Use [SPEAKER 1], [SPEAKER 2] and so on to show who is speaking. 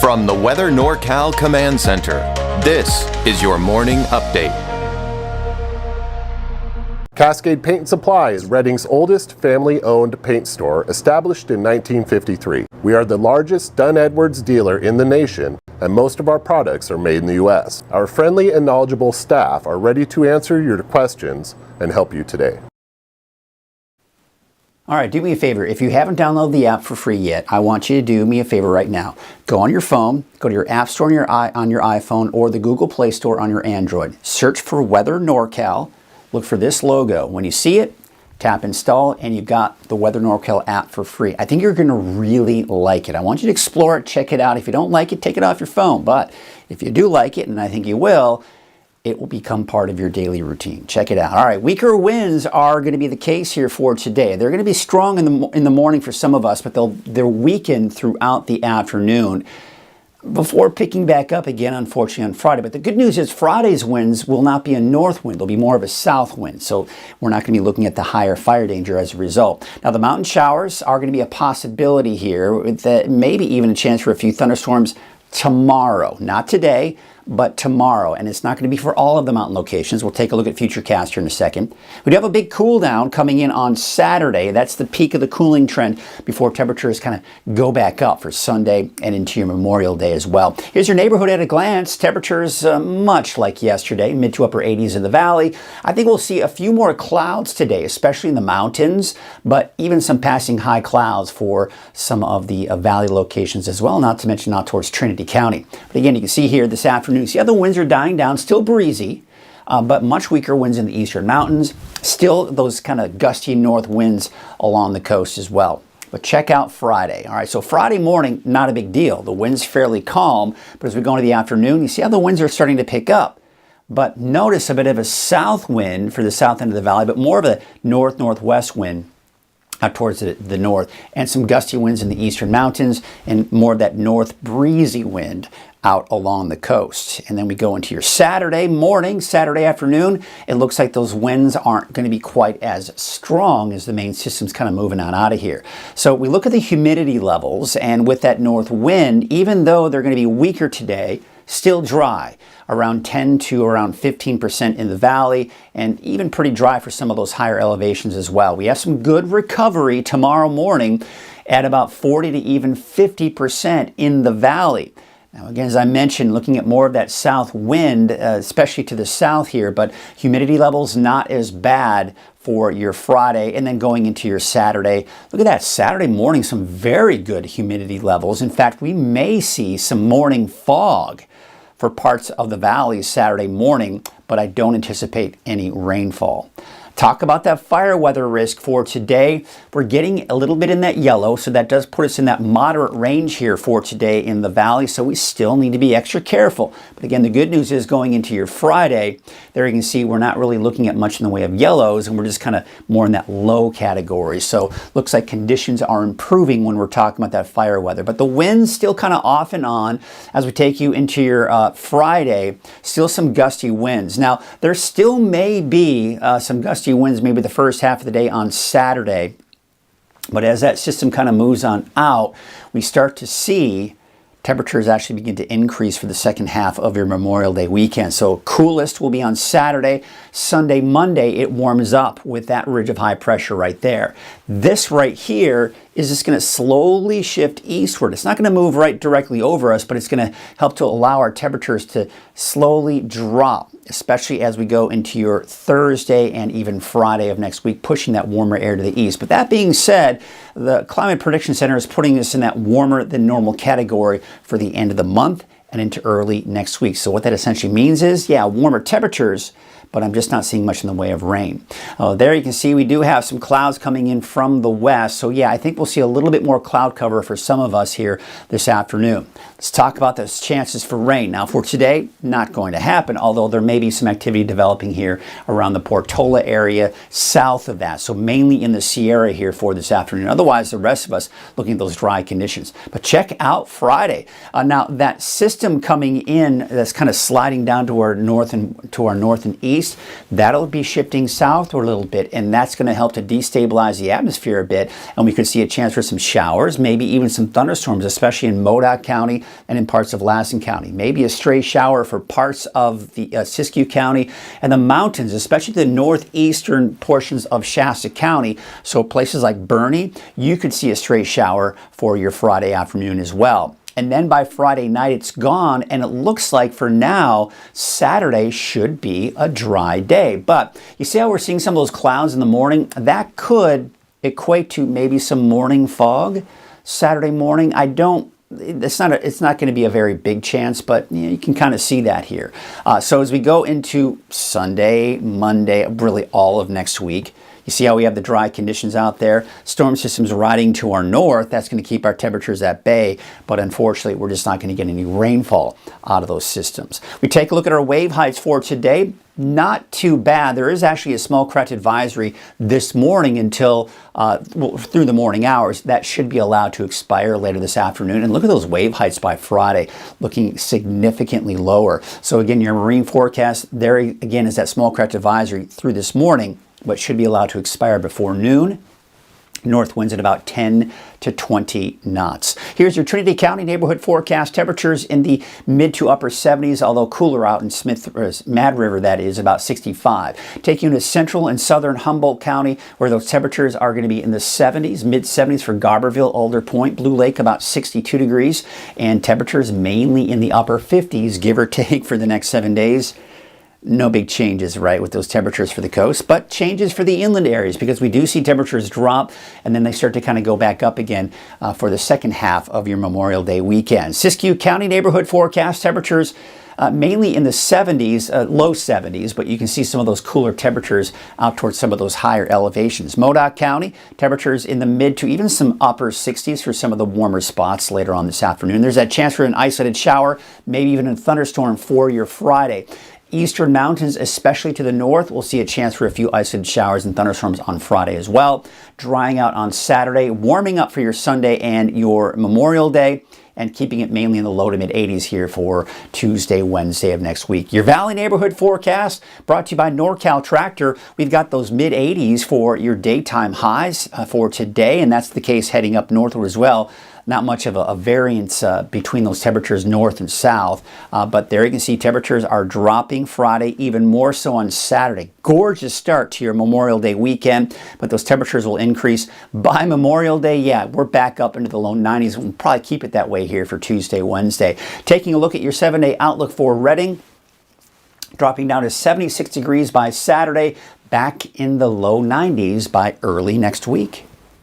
[SPEAKER 1] From the Weather NorCal Command Center, this is your morning update.
[SPEAKER 2] Cascade Paint and Supply is Reading's oldest family-owned paint store, established in 1953. We are the largest Dunn Edwards dealer in the nation, and most of our products are made in the U.S. Our friendly and knowledgeable staff are ready to answer your questions and help you today.
[SPEAKER 3] All right, do me a favor. If you haven't downloaded the app for free yet, I want you to do me a favor right now. Go on your phone, go to your App Store on your iPhone or the Google Play Store on your Android. Search for Weather NorCal. Look for this logo. When you see it, tap install, and you've got the Weather NorCal app for free. I think you're going to really like it. I want you to explore it, check it out. If you don't like it, take it off your phone. But if you do like it, and I think you will, it will become part of your daily routine. Check it out. All right, weaker winds are going to be the case here for today. They're going to be strong in the morning for some of us, but they're weakened throughout the afternoon before picking back up again, unfortunately, on Friday. But the good news is Friday's winds will not be a north wind. They'll be more of a south wind. So we're not going to be looking at the higher fire danger as a result. Now, the mountain showers are going to be a possibility here, with maybe even a chance for a few thunderstorms tomorrow. Not today, but tomorrow. And it's not going to be for all of the mountain locations. We'll take a look at Futurecast here in a second. We do have a big cool down coming in on Saturday. That's the peak of the cooling trend before temperatures kind of go back up for Sunday and into your Memorial Day as well. Here's your neighborhood at a glance. Temperatures much like yesterday, mid to upper 80s in the valley. I think we'll see a few more clouds today, especially in the mountains, but even some passing high clouds for some of the valley locations as well, not to mention out towards Trinity County. But again, you can see here this afternoon, see how the winds are dying down, still breezy, but much weaker winds in the eastern mountains. Still those kind of gusty north winds along the coast as well. But check out Friday. All right, so Friday morning, not a big deal. The wind's fairly calm, but as we go into the afternoon, you see how the winds are starting to pick up. But notice a bit of a south wind for the south end of the valley, but more of a north-northwest wind out towards the north, and some gusty winds in the eastern mountains, and more of that north breezy wind out along the coast. And then we go into your Saturday morning, Saturday afternoon. It looks like those winds aren't going to be quite as strong as the main system's kind of moving on out of here. So we look at the humidity levels, and with that north wind, even though they're going to be weaker today, still dry, around 10 to around 15% in the valley, and even pretty dry for some of those higher elevations as well. We have some good recovery tomorrow morning at about 40 to even 50% in the valley. Now, again, as I mentioned, looking at more of that south wind, especially to the south here, but humidity levels not as bad for your Friday, and then going into your Saturday. Look at that, Saturday morning, some very good humidity levels. In fact, we may see some morning fog for parts of the valley Saturday morning, but I don't anticipate any rainfall. Talk about that fire weather risk for today. We're getting a little bit in that yellow, so that does put us in that moderate range here for today in the valley, so we still need to be extra careful. But again, the good news is going into your Friday, there you can see we're not really looking at much in the way of yellows, and we're just kind of more in that low category. So looks like conditions are improving when we're talking about that fire weather. But the wind's still kind of off and on as we take you into your Friday. Still some gusty winds. Now, there still may be some gusty winds maybe the first half of the day on Saturday, but as that system kind of moves on out, we start to see temperatures actually begin to increase for the second half of your Memorial Day weekend. So coolest will be on Saturday. Sunday, Monday, it warms up with that ridge of high pressure right there. This right here is just going to slowly shift eastward. It's not going to move right directly over us, but it's going to help to allow our temperatures to slowly drop, especially as we go into your Thursday and even Friday of next week, pushing that warmer air to the east. But that being said, the Climate Prediction Center is putting us in that warmer than normal category for the end of the month and into early next week. So what that essentially means is, yeah, warmer temperatures, but I'm just not seeing much in the way of rain. There you can see we do have some clouds coming in from the west. So yeah, I think we'll see a little bit more cloud cover for some of us here this afternoon. Let's talk about those chances for rain. Now for today, not going to happen, although there may be some activity developing here around the Portola area, south of that. So mainly in the Sierra here for this afternoon. Otherwise, the rest of us looking at those dry conditions. But check out Friday. Now that system coming in that's kind of sliding down to our north and east, northeast. That'll be shifting southward a little bit, and that's going to help to destabilize the atmosphere a bit, and we could see a chance for some showers, maybe even some thunderstorms, especially in Modoc County and in parts of Lassen County. Maybe a stray shower for parts of the Siskiyou County and the mountains, especially the northeastern portions of Shasta County. So places like Bernie, you could see a stray shower for your Friday afternoon as well. And then by Friday night, it's gone, and it looks like for now, Saturday should be a dry day. But you see how we're seeing some of those clouds in the morning? That could equate to maybe some morning fog Saturday morning. It's not going to be a very big chance, but you can kind of see that here. So as we go into Sunday, Monday, really all of next week, you see how we have the dry conditions out there. Storm systems riding to our north. That's going to keep our temperatures at bay, but unfortunately, we're just not going to get any rainfall out of those systems. We take a look at our wave heights for today. Not too bad. There is actually a small craft advisory this morning until through the morning hours. That should be allowed to expire later this afternoon. And look at those wave heights by Friday, looking significantly lower. So again, your marine forecast there again is that small craft advisory through this morning, but should be allowed to expire before noon. North winds at about 10 to 20 knots. Here's your Trinity County neighborhood forecast. Temperatures in the mid to upper 70s, although cooler out in Mad River, that is, about 65. Taking you to central and southern Humboldt County, where those temperatures are going to be in the 70s, mid 70s for Garberville, Alder Point, Blue Lake, about 62 degrees, and temperatures mainly in the upper 50s, give or take, for the next 7 days. No big changes, right, with those temperatures for the coast, but changes for the inland areas because we do see temperatures drop and then they start to kind of go back up again for the second half of your Memorial Day weekend. Siskiyou County neighborhood forecast temperatures mainly in the 70s, low 70s, but you can see some of those cooler temperatures out towards some of those higher elevations. Modoc County, temperatures in the mid to even some upper 60s for some of the warmer spots later on this afternoon. There's that chance for an isolated shower, maybe even a thunderstorm for your Friday. Eastern mountains, especially to the north, we'll see a chance for a few isolated showers and thunderstorms on Friday as well. Drying out on Saturday, warming up for your Sunday and your Memorial Day, and keeping it mainly in the low to mid 80s here for Tuesday, Wednesday of next week. Your Valley neighborhood forecast brought to you by NorCal Tractor. We've got those mid 80s for your daytime highs for today, and that's the case heading up northward as well. Not much of a variance between those temperatures north and south, but there you can see temperatures are dropping Friday, even more so on Saturday. Gorgeous start to your Memorial Day weekend, but those temperatures will increase by Memorial Day. Yeah, we're back up into the low 90s. We'll probably keep it that way here for Tuesday, Wednesday. Taking a look at your 7-day outlook for Redding, dropping down to 76 degrees by Saturday, back in the low 90s by early next week.